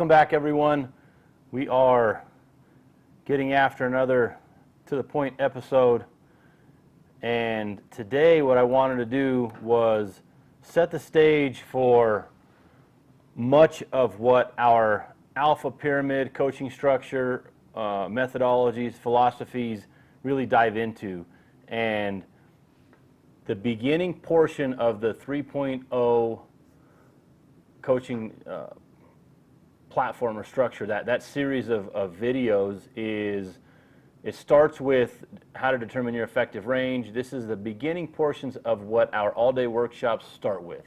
Welcome back, everyone. We are getting after another To The Point episode, and today what I wanted to do was set the stage for much of what our alpha pyramid coaching structure, methodologies, philosophies really dive into. And the beginning portion of the 3.0 coaching platform or structure, that series of videos it starts with how to determine your effective range. This is the beginning portions of what our all-day workshops start with.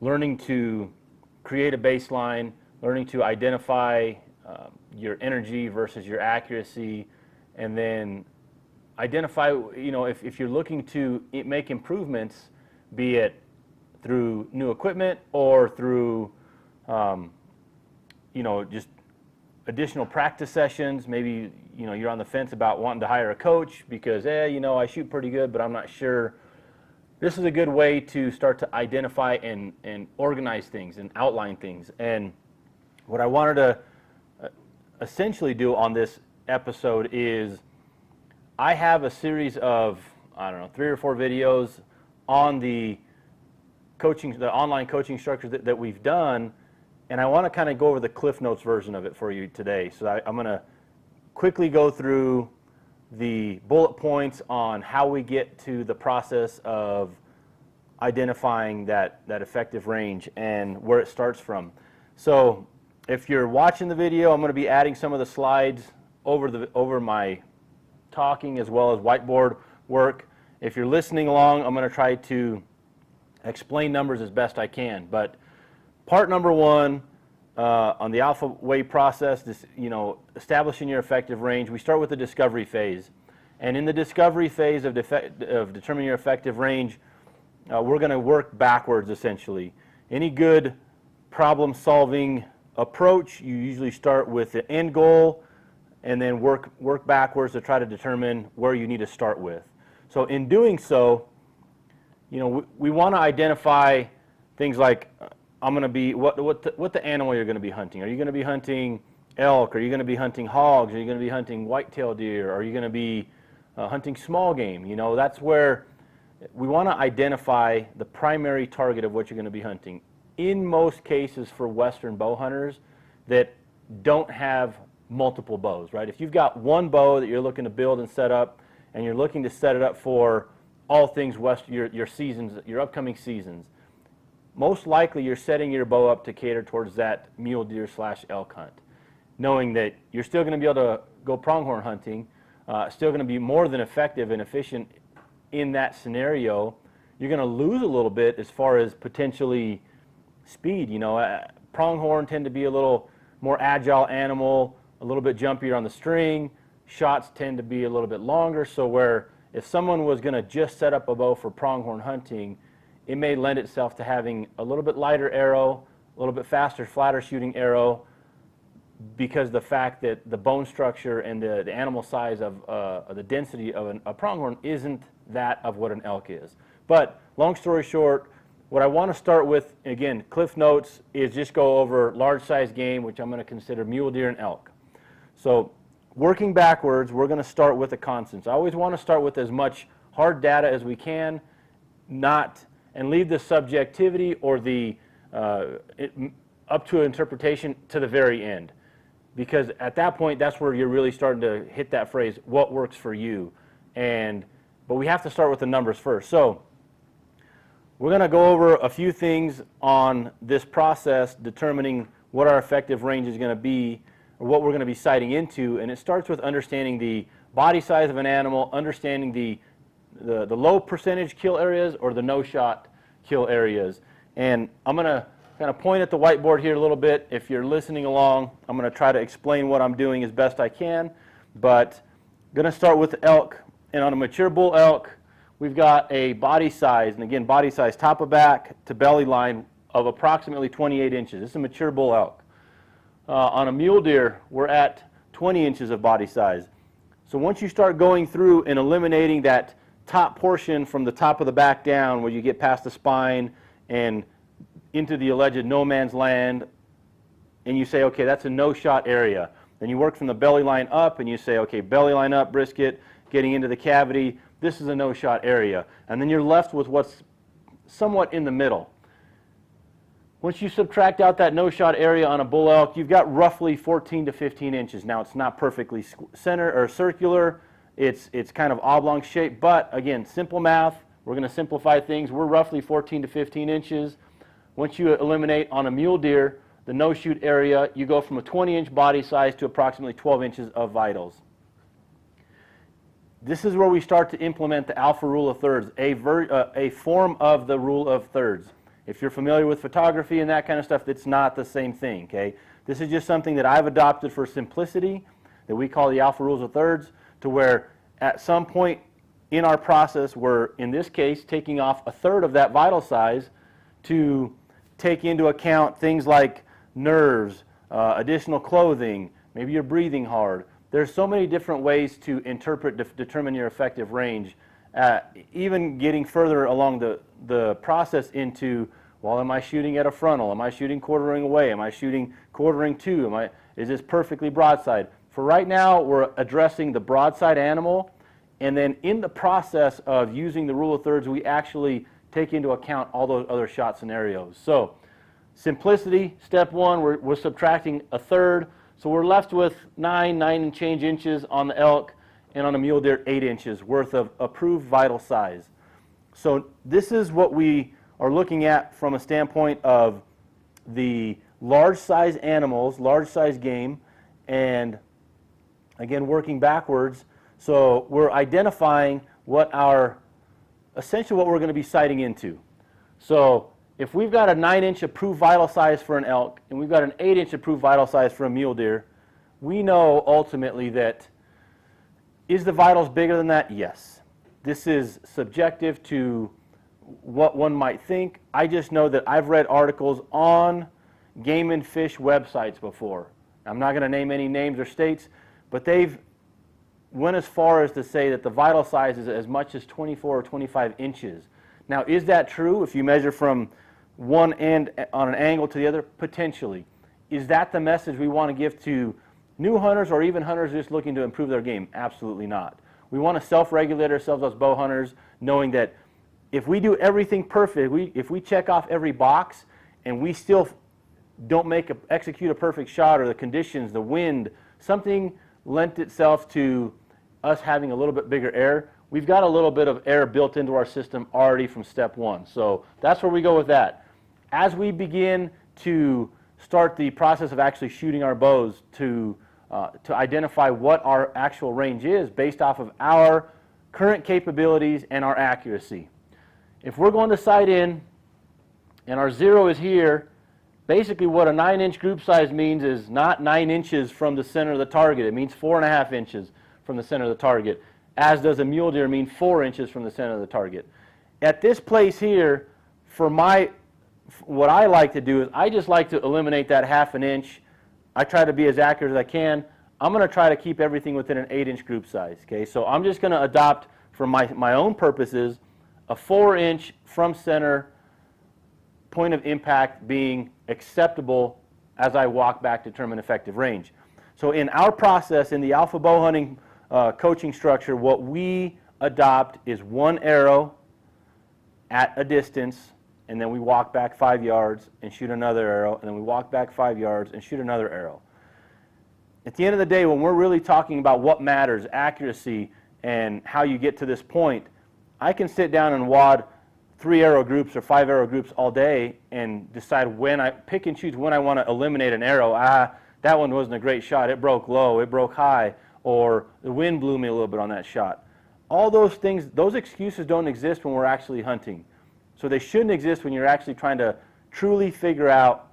Learning to create a baseline, learning to identify your energy versus your accuracy, and then identify, if you're looking to make improvements, be it through new equipment or through, just additional practice sessions. Maybe, you're on the fence about wanting to hire a coach because, I shoot pretty good, but I'm not sure. This is a good way to start to identify and organize things and outline things. And what I wanted to essentially do on this episode is I have a series of, 3 or 4 videos on the online coaching structure that we've done, and I want to kind of go over the Cliff Notes version of it for you today. So I'm going to quickly go through the bullet points on how we get to the process of identifying that effective range and where it starts from. So if you're watching the video, I'm going to be adding some of the slides over my talking as well as whiteboard work. If you're listening along, I'm going to try to explain numbers as best I can. But part number 1 on the alpha wave process, this, establishing your effective range, we start with the discovery phase. And in the discovery phase of determining your effective range, we're going to work backwards essentially. Any good problem-solving approach, you usually start with the end goal and then work backwards to try to determine where you need to start with. So in doing so, we want to identify things like I'm going to be what the animal you're going to be hunting. Are you going to be hunting elk? Are you going to be hunting hogs? Are you going to be hunting white-tailed deer? Are you going to be hunting small game? That's where we want to identify the primary target of what you're going to be hunting. In most cases for Western bow hunters that don't have multiple bows, right? If you've got one bow that you're looking to build and set up, and you're looking to set it up for all things your seasons, your upcoming seasons, most likely you're setting your bow up to cater towards that mule deer / elk hunt, knowing that you're still going to be able to go pronghorn hunting, still going to be more than effective and efficient in that scenario. You're going to lose a little bit as far as potentially speed. Pronghorn tend to be a little more agile animal, a little bit jumpier on the string. Shots tend to be a little bit longer, so where if someone was going to just set up a bow for pronghorn hunting, it may lend itself to having a little bit lighter arrow, a little bit faster, flatter shooting arrow, because the fact that the bone structure and the animal size of the density of a pronghorn isn't that of what an elk is. But long story short, what I want to start with, again, Cliff Notes, is just go over large size game, which I'm going to consider mule deer and elk. So working backwards, we're going to start with the constants. I always want to start with as much hard data as we can, and leave the subjectivity or the up to interpretation to the very end. Because at that point, that's where you're really starting to hit that phrase, what works for you. But we have to start with the numbers first. So we're going to go over a few things on this process, determining what our effective range is going to be, or what we're going to be sighting into. And it starts with understanding the body size of an animal, understanding the low percentage kill areas or the no shot kill areas. And I'm going to kind of point at the whiteboard here a little bit. If you're listening along, I'm going to try to explain what I'm doing as best I can. But I'm going to start with elk. And on a mature bull elk, we've got a body size, and again, body size top of back to belly line of approximately 28 inches. This is a mature bull elk. On a mule deer, we're at 20 inches of body size. So once you start going through and eliminating that top portion from the top of the back down, where you get past the spine and into the alleged no man's land and you say, okay, that's a no-shot area. Then you work from the belly line up, and you say, okay, belly line up, brisket, getting into the cavity, this is a no-shot area. And then you're left with what's somewhat in the middle. Once you subtract out that no-shot area on a bull elk, you've got roughly 14 to 15 inches. Now, it's not perfectly center or circular. It's kind of oblong shape, but again, simple math. We're going to simplify things. We're roughly 14 to 15 inches. Once you eliminate on a mule deer the no-shoot area, you go from a 20-inch body size to approximately 12 inches of vitals. This is where we start to implement the alpha rule of thirds, a form of the rule of thirds. If you're familiar with photography and that kind of stuff, it's not the same thing, okay? This is just something that I've adopted for simplicity, that we call the alpha rules of thirds, to where at some point in our process, we're, in this case, taking off a third of that vital size to take into account things like nerves, additional clothing, maybe you're breathing hard. There's so many different ways to interpret, determine your effective range. Even getting further along the process into, well, am I shooting at a frontal? Am I shooting quartering away? Am I shooting quartering to? Is this perfectly broadside? For right now, we're addressing the broadside animal, and then in the process of using the rule of thirds, we actually take into account all those other shot scenarios. So, simplicity, step one, we're subtracting a third, so we're left with 9 and change inches on the elk, and on a mule deer, 8 inches worth of approved vital size. So this is what we are looking at from a standpoint of the large size animals, large size game, and again, working backwards. So we're identifying essentially what we're going to be sighting into. So if we've got a 9-inch approved vital size for an elk, and we've got an 8-inch approved vital size for a mule deer, we know ultimately that, is the vitals bigger than that? Yes. This is subjective to what one might think. I just know that I've read articles on game and fish websites before. I'm not going to name any names or states, but they've went as far as to say that the vital size is as much as 24 or 25 inches. Now, is that true if you measure from one end on an angle to the other? Potentially. Is that the message we want to give to new hunters or even hunters just looking to improve their game? Absolutely not. We want to self-regulate ourselves as bow hunters, knowing that if we do everything perfect, if we check off every box and we still don't execute a perfect shot, or the conditions, the wind, something lent itself to us having a little bit bigger air, we've got a little bit of air built into our system already from step one. So that's where we go with that. As we begin to start the process of actually shooting our bows to identify what our actual range is based off of our current capabilities and our accuracy. If we're going to sight in and our zero is here, basically what a 9-inch group size means is not 9 inches from the center of the target. It means 4.5 inches from the center of the target, as does a mule deer mean 4 inches from the center of the target. At this place here, what I like to do is I just like to eliminate that 1/2 inch. I try to be as accurate as I can. I'm going to try to keep everything within an 8-inch group size. Okay, so I'm just going to adopt, for my own purposes, a 4-inch from center point of impact being acceptable as I walk back to determine effective range. So in our process, in the alpha bow hunting coaching structure, what we adopt is one arrow at a distance, and then we walk back 5 yards and shoot another arrow, and then we walk back 5 yards and shoot another arrow. At the end of the day, when we're really talking about what matters, accuracy, and how you get to this point, I can sit down and wad 3 arrow groups or 5 arrow groups all day and decide when I pick and choose when I want to eliminate an arrow. That one wasn't a great shot. It broke low, it broke high, or the wind blew me a little bit on that shot. All those things, those excuses don't exist when we're actually hunting. So they shouldn't exist when you're actually trying to truly figure out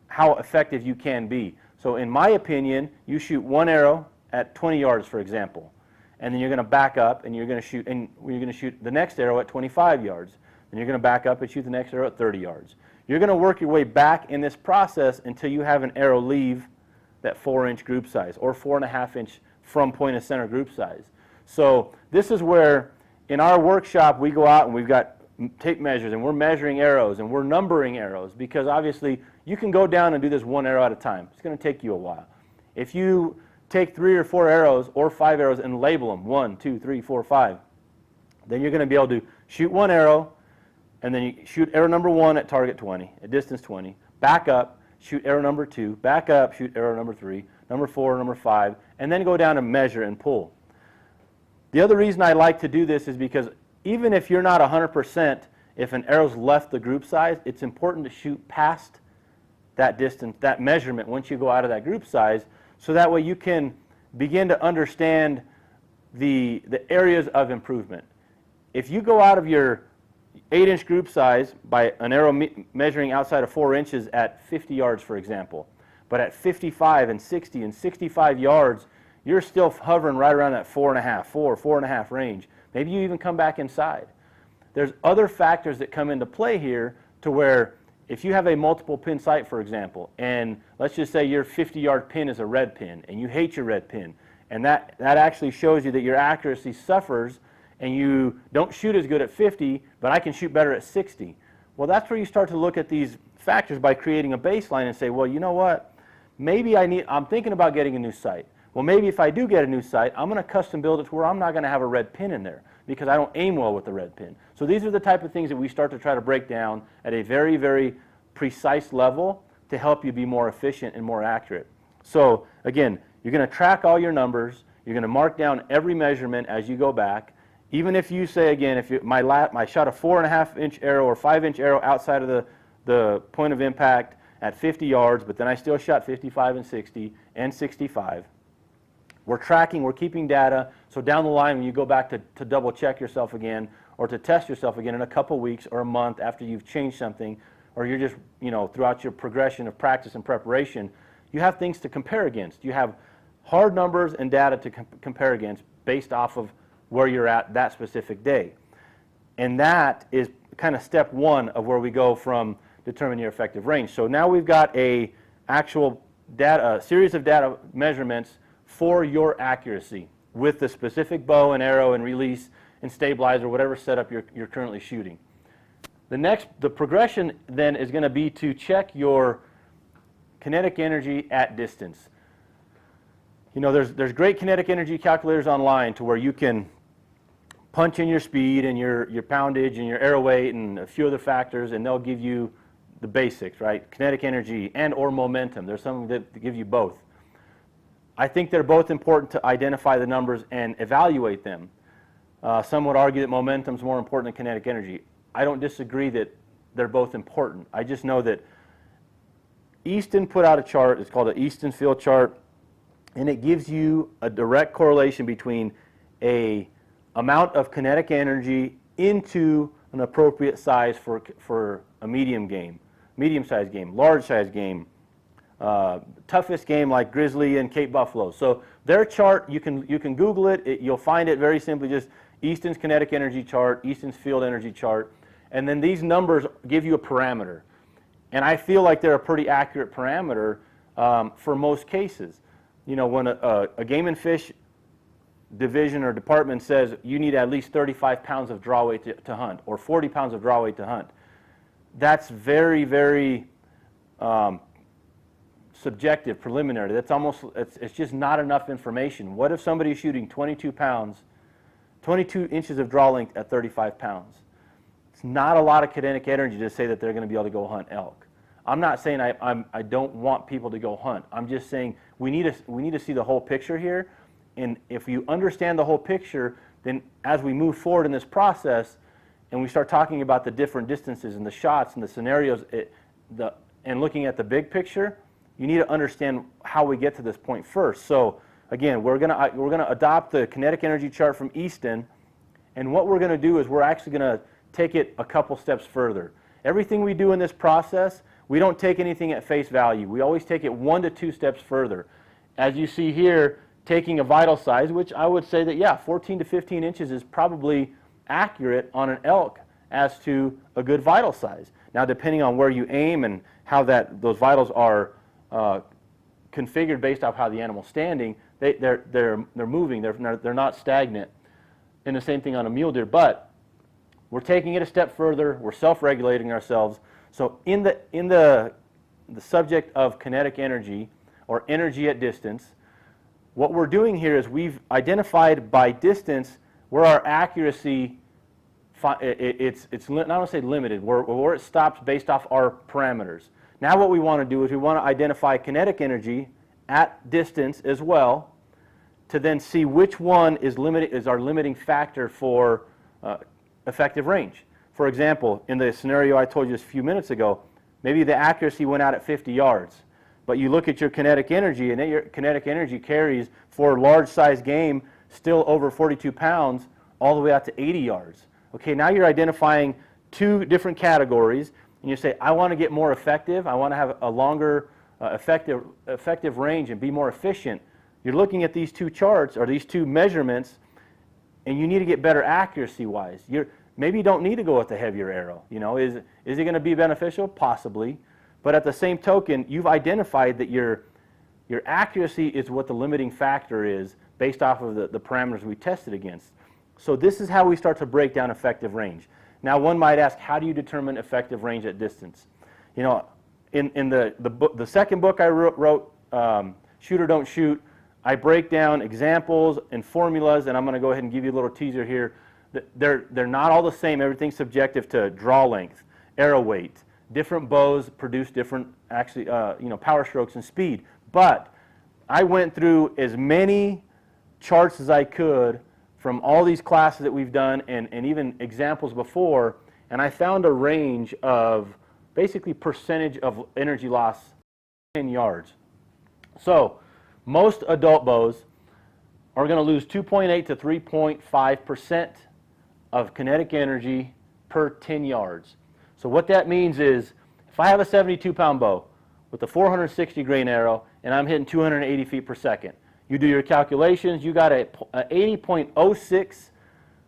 how effective you can be. So in my opinion, you shoot one arrow at 20 yards, for example, and then you're going to back up and you're going to shoot the next arrow at 25 yards. Then you're going to back up and shoot the next arrow at 30 yards. You're going to work your way back in this process until you have an arrow leave that 4-inch group size or 4.5-inch from point of center group size. So this is where in our workshop we go out and we've got tape measures and we're measuring arrows and we're numbering arrows, because obviously you can go down and do this one arrow at a time. It's going to take you a while. If you take 3 or 4 arrows or 5 arrows and label them 1, 2, 3, 4, 5, then you're going to be able to shoot one arrow, and then you shoot arrow number 1 at target 20, at distance 20, back up, shoot arrow number 2, back up, shoot arrow number 3, number 4, number 5, and then go down and measure and pull. The other reason I like to do this is because even if you're not 100%, if an arrow's left the group size, it's important to shoot past that distance, that measurement, once you go out of that group size, so that way you can begin to understand the areas of improvement. If you go out of your 8-inch group size by an arrow measuring outside of 4 inches at 50 yards, for example, but at 55 and 60 and 65 yards, you're still hovering right around that 4.5, 4.5 range. Maybe you even come back inside. There's other factors that come into play here to where if you have a multiple pin sight, for example, and let's just say your 50-yard pin is a red pin and you hate your red pin, and that actually shows you that your accuracy suffers and you don't shoot as good at 50, but I can shoot better at 60. Well, that's where you start to look at these factors by creating a baseline and say, well, you know what? Maybe I'm thinking about getting a new sight. Well, maybe if I do get a new sight, I'm going to custom build it to where I'm not going to have a red pin in there because I don't aim well with the red pin. So these are the type of things that we start to try to break down at a very, very precise level to help you be more efficient and more accurate. So again, you're going to track all your numbers. You're going to mark down every measurement as you go back. Even if you say, again, if I shot a 4.5-inch arrow or 5-inch arrow outside of the point of impact at 50 yards, but then I still shot 55 and 60 and 65. We're tracking, we're keeping data, so down the line when you go back to double check yourself again or to test yourself again in a couple weeks or a month after you've changed something, or you're just, throughout your progression of practice and preparation, you have things to compare against. You have hard numbers and data to compare against based off of where you're at that specific day. And that is kind of step one of where we go from determining your effective range. So now we've got a actual data, a series of data measurements for your accuracy with the specific bow and arrow and release and stabilizer, whatever setup you're currently shooting. The progression then is going to be to check your kinetic energy at distance. There's great kinetic energy calculators online to where you can punch in your speed and your poundage and your arrow weight and a few other factors, and they'll give you the basics, right? Kinetic energy and or momentum. There's some that give you both. I think they're both important to identify the numbers and evaluate them. Some would argue that momentum is more important than kinetic energy. I don't disagree that they're both important. I just know that Easton put out a chart. It's called an Easton field chart, and it gives you a direct correlation between a amount of kinetic energy into an appropriate size for a medium-sized game, large-sized game, toughest game like grizzly and Cape buffalo. So their chart, you can Google it. You'll find it very simply, just Easton's kinetic energy chart, Easton's field energy chart, and then these numbers give you a parameter. And I feel like they're a pretty accurate parameter for most cases. When a game and fish division or department says you need at least 35 pounds of draw weight to hunt or 40 pounds of draw weight to hunt, that's very, very subjective, preliminary. That's it's just not enough information. What if somebody's shooting 22 inches of draw length at 35 pounds? It's not a lot of kinetic energy to say that they're going to be able to go hunt elk. I'm not saying I don't want people to go hunt. I'm just saying we need to see the whole picture here. And if you understand the whole picture, then as we move forward in this process and we start talking about the different distances and the shots and the scenarios and looking at the big picture, you need to understand how we get to this point first. So again, we're gonna adopt the kinetic energy chart from Easton, and what we're going to do is we're actually going to take it a couple steps further. Everything we do in this process, we don't take anything at face value. We always take it 1 to 2 steps further. As you see here, taking a vital size, which I would say that, 14 to 15 inches is probably accurate on an elk as to a good vital size. Now, depending on where you aim and how those vitals are configured based off how the animal's standing, they're moving. They're not stagnant. And the same thing on a mule deer. But we're taking it a step further. We're self-regulating ourselves. So in the subject of kinetic energy or energy at distance, what we're doing here is we've identified by distance where our accuracy, it's not going to say limited, where it stops based off our parameters. Now what we want to do is we want to identify kinetic energy at distance as well, to then see which one is our limiting factor for effective range. For example, in the scenario I told you just a few minutes ago, maybe the accuracy went out at 50 yards, but you look at your kinetic energy, and your kinetic energy carries for large size game still over 42 pounds all the way out to 80 yards. Okay, now you're identifying two different categories, and you say, I want to get more effective, I want to have a longer effective range and be more efficient. You're looking at these two charts or these two measurements, and you need to get better accuracy wise. Maybe you don't need to go with the heavier arrow. You know, is it going to be beneficial? Possibly. But at the same token, you've identified that your accuracy is what the limiting factor is based off of the parameters we tested against. So this is how we start to break down effective range. Now one might ask, how do you determine effective range at distance? You know, in the second book I wrote, Shoot or Don't Shoot, I break down examples and formulas, and I'm going to go ahead and give you a little teaser here. They're not all the same. Everything's subjective to draw length, arrow weight. Different bows produce different, actually, power strokes and speed. But I went through as many charts as I could from all these classes that we've done and even examples before, and I found a range of basically percentage of energy loss 10 yards. So most adult bows are going to lose 2.8 to 3.5% of kinetic energy per 10 yards. So what that means is, if I have a 72-pound bow with a 460 grain arrow and I'm hitting 280 feet per second, you do your calculations, you got a 80.06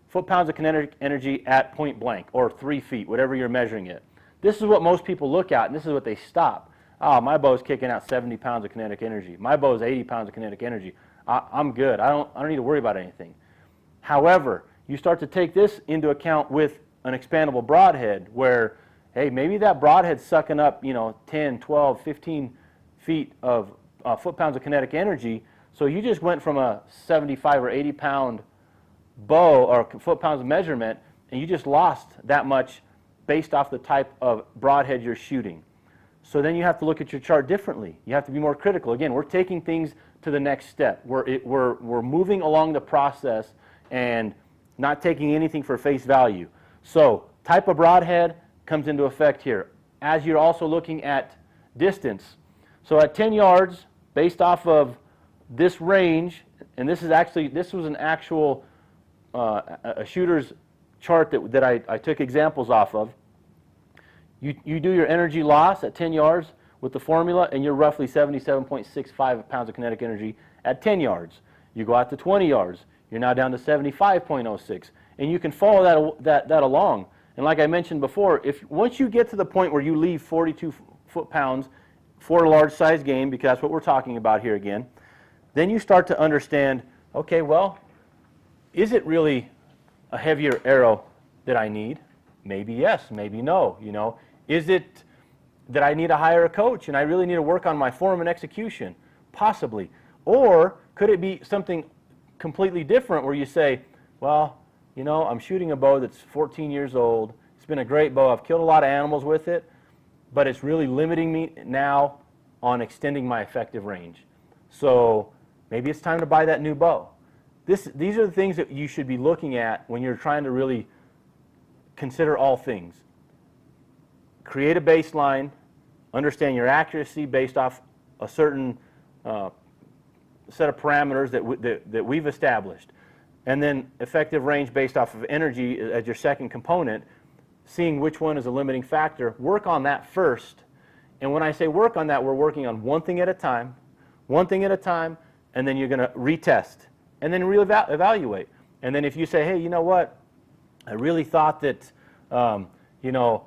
foot-pounds of kinetic energy at point blank, or 3 feet, whatever you're measuring it. This is what most people look at, and this is what they stop. Oh, my bow's kicking out 70 pounds of kinetic energy. My bow's 80 pounds of kinetic energy. I'm good. I don't need to worry about anything. However, you start to take this into account with an expandable broadhead where, hey, maybe that broadhead's sucking up, 10, 12, 15 feet of foot-pounds of kinetic energy. So you just went from a 75 or 80 pound bow or foot-pounds of measurement, and you just lost that much based off the type of broadhead you're shooting. So then you have to look at your chart differently. You have to be more critical. Again, we're taking things to the next step. We're moving along the process and not taking anything for face value. So type of broadhead comes into effect here, as you're also looking at distance. So at 10 yards, based off of this range, and this was an actual a shooter's chart that I took examples off of. You do your energy loss at 10 yards with the formula, and you're roughly 77.65 pounds of kinetic energy at 10 yards. You go out to 20 yards, you're now down to 75.06, and you can follow that along. And like I mentioned before, once you get to the point where you leave 42 foot-pounds for a large size game, because that's what we're talking about here again, then you start to understand, okay, well, is it really a heavier arrow that I need? Maybe yes, maybe no. Is it that I need to hire a coach and I really need to work on my form and execution? Possibly. Or could it be something completely different where you say, well, I'm shooting a bow that's 14 years old. It's been a great bow. I've killed a lot of animals with it, but it's really limiting me now on extending my effective range. So maybe it's time to buy that new bow. These are the things that you should be looking at when you're trying to really consider all things. Create a baseline, understand your accuracy based off a certain set of parameters that we've established, and then effective range based off of energy as your second component, seeing which one is a limiting factor. Work on that first, and when I say work on that, we're working on one thing at a time, and then you're going to retest, and then reevaluate. And then if you say, hey, you know what, I really thought that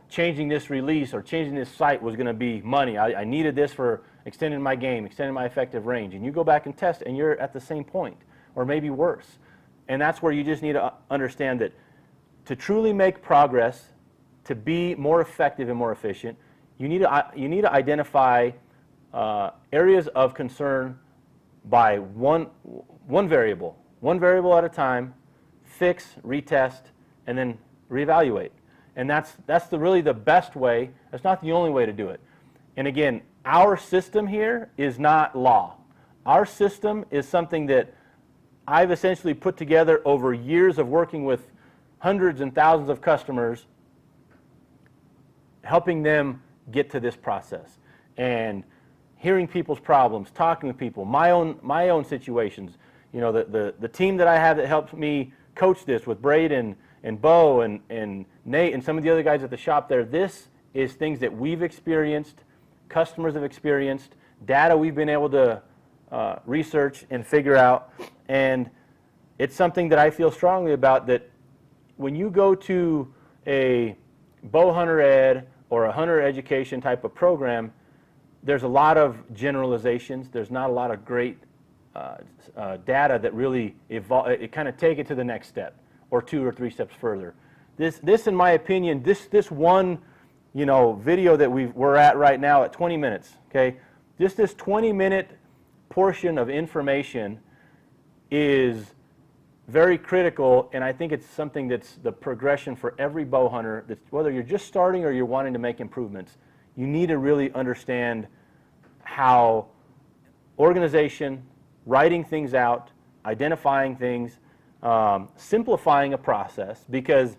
changing this release or changing this sight was going to be money. I needed this for extending my game, extending my effective range. And you go back and test, and you're at the same point, or maybe worse. And that's where you just need to understand that to truly make progress, to be more effective and more efficient, you need to identify areas of concern by one variable at a time, fix, retest, and then reevaluate. And that's really the best way. That's not the only way to do it. And again, our system here is not law. Our system is something that I've essentially put together over years of working with hundreds and thousands of customers, helping them get to this process and hearing people's problems, talking with people, my own situations. You know, the team that I have that helps me coach this with Braden and Bo and Nate and some of the other guys at the shop there, this is things that we've experienced, customers have experienced, data we've been able to research and figure out, and it's something that I feel strongly about, that when you go to a bow hunter ed or a hunter education type of program, there's a lot of generalizations. There's not a lot of great data that really it kind of take it to the next step or 2 or 3 steps further. This in my opinion, this one, you know, video that we're at right now at 20 minutes, okay? Just this 20-minute portion of information is very critical, and I think it's something that's the progression for every bow hunter, that's, whether you're just starting or you're wanting to make improvements, you need to really understand how organization, writing things out, identifying things, simplifying a process, because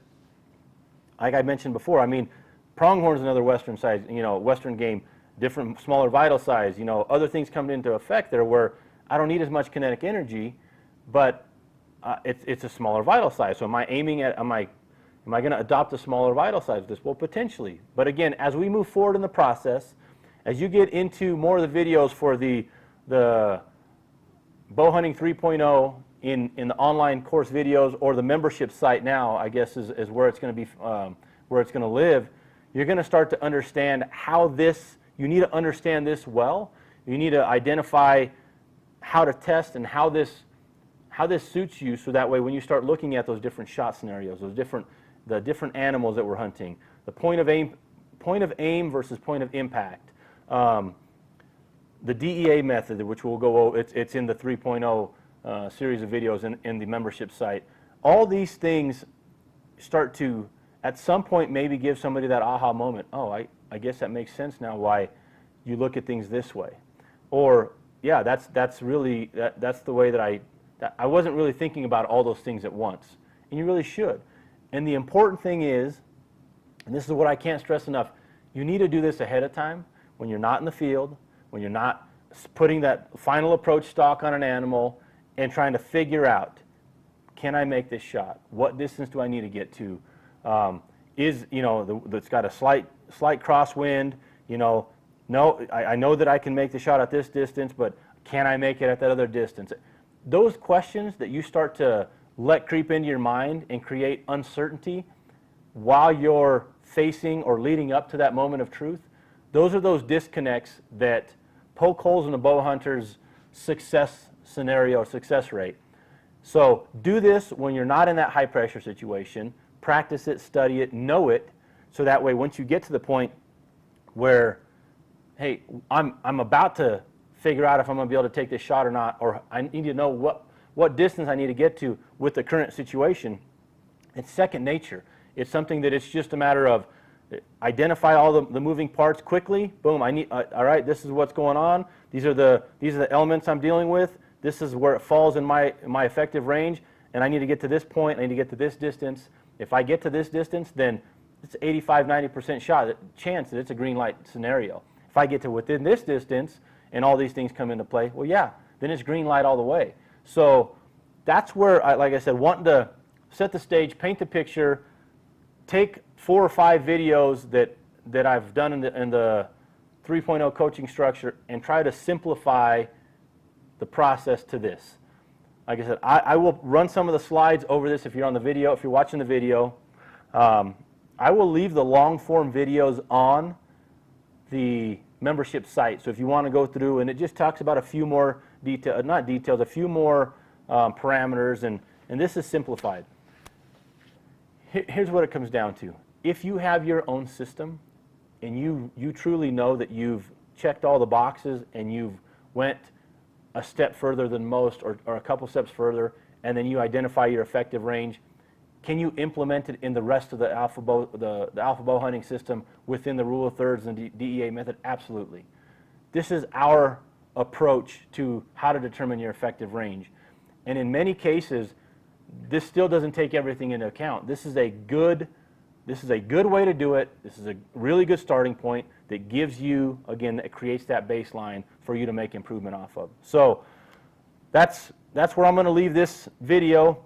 like I mentioned before, I mean, pronghorn is another western size, you know, western game, different, smaller vital size, you know, other things come into effect there where I don't need as much kinetic energy, but it's a smaller vital size. So am I aiming at, am I going to adopt a smaller vital size of this? Well, potentially. But again, as we move forward in the process, as you get into more of the videos for the Bowhunting 3.0 in the online course videos, or the membership site now, I guess is where it's going to be, where it's going to live, you're going to start to understand how this, you need to understand this well. You need to identify how to test and how this suits you, so that way when you start looking at those different shot scenarios, the different animals that we're hunting, the point of aim versus point of impact, the DEA method, which we'll go over, it's in the 3.0 series of videos in the membership site. All these things start to, at some point, maybe give somebody that aha moment. Oh, I guess that makes sense now why you look at things this way. Or, yeah, that's really, that's the way that I wasn't really thinking about all those things at once. And you really should. And the important thing is, and this is what I can't stress enough, you need to do this ahead of time when you're not in the field, when you're not putting that final approach stock on an animal and trying to figure out, can I make this shot? What distance do I need to get to? You know, it's got a slight crosswind, you know, no, I know that I can make the shot at this distance, but can I make it at that other distance? Those questions that you start to let creep into your mind and create uncertainty while you're facing or leading up to that moment of truth, those are those disconnects that poke holes in a bow hunter's success scenario, success rate. So do this when you're not in that high pressure situation. Practice it, study it, know it, so that way once you get to the point where, hey, I'm about to figure out if I'm going to be able to take this shot or not, or I need to know what distance I need to get to with the current situation, it's second nature. It's something that it's just a matter of identify all the moving parts quickly. Boom, I need, all right, this is what's going on. These are the elements I'm dealing with. This is where it falls in my effective range, and I need to get to this point. I need to get to this distance. If I get to this distance, then it's 85-90% chance that it's a green light scenario. If I get to within this distance and all these things come into play, well, yeah, then it's green light all the way. So that's where, like I said, wanting to set the stage, paint the picture, take 4 or 5 videos that I've done in the 3.0 coaching structure and try to simplify the process to this. Like I said, I will run some of the slides over this if you're on the video, if you're watching the video. I will leave the long form videos on the membership site. So if you want to go through, and it just talks about a few more a few more parameters, and this is simplified. Here's what it comes down to. If you have your own system and you truly know that you've checked all the boxes and you've went a step further than most, or a couple steps further, and then you identify your effective range, can you implement it in the rest of the alpha bow hunting system within the rule of thirds and the DEA method? Absolutely. This is our approach to how to determine your effective range. And in many cases, this still doesn't take everything into account. This is a good way to do it. This is a really good starting point that gives you, again, that creates that baseline for you to make improvement off of. So that's where I'm going to leave this video.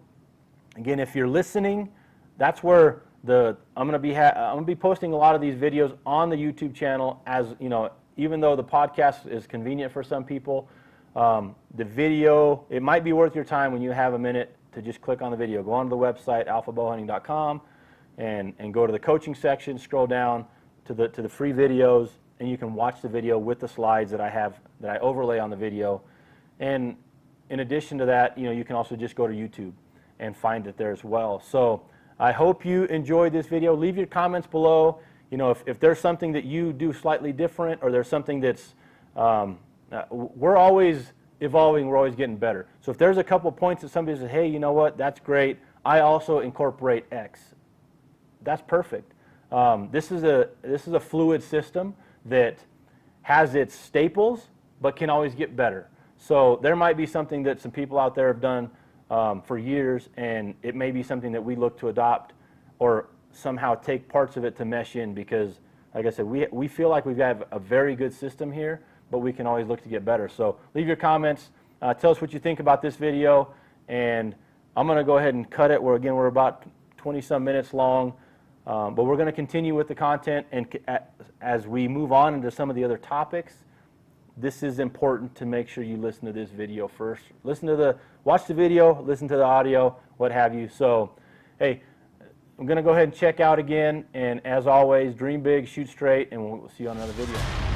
Again, if you're listening, that's where I'm going to be posting a lot of these videos on the YouTube channel. As you know, even though the podcast is convenient for some people, the video, it might be worth your time when you have a minute to just click on the video. Go onto the website alphabowhunting.com and go to the coaching section, scroll down to the free videos, and you can watch the video with the slides that I overlay on the video. And in addition to that, you can also just go to YouTube and find it there as well. So I hope you enjoyed this video. Leave your comments below. If there's something that you do slightly different, or there's something that's we're always evolving, we're always getting better. So if there's a couple points that somebody says, hey, you know what, that's great, I also incorporate X, that's perfect. This is a fluid system that has its staples but can always get better. So there might be something that some people out there have done for years, and it may be something that we look to adopt or somehow take parts of it to mesh in, because like I said, we feel like we've got a very good system here, but we can always look to get better. So leave your comments, tell us what you think about this video, and I'm going to go ahead and cut it. We're about 20-some minutes long, but we're going to continue with the content, and as we move on into some of the other topics, this is important to make sure you listen to this video first. Watch the video, listen to the audio, what have you. So, hey, I'm going to go ahead and check out again, and as always, dream big, shoot straight, and we'll see you on another video.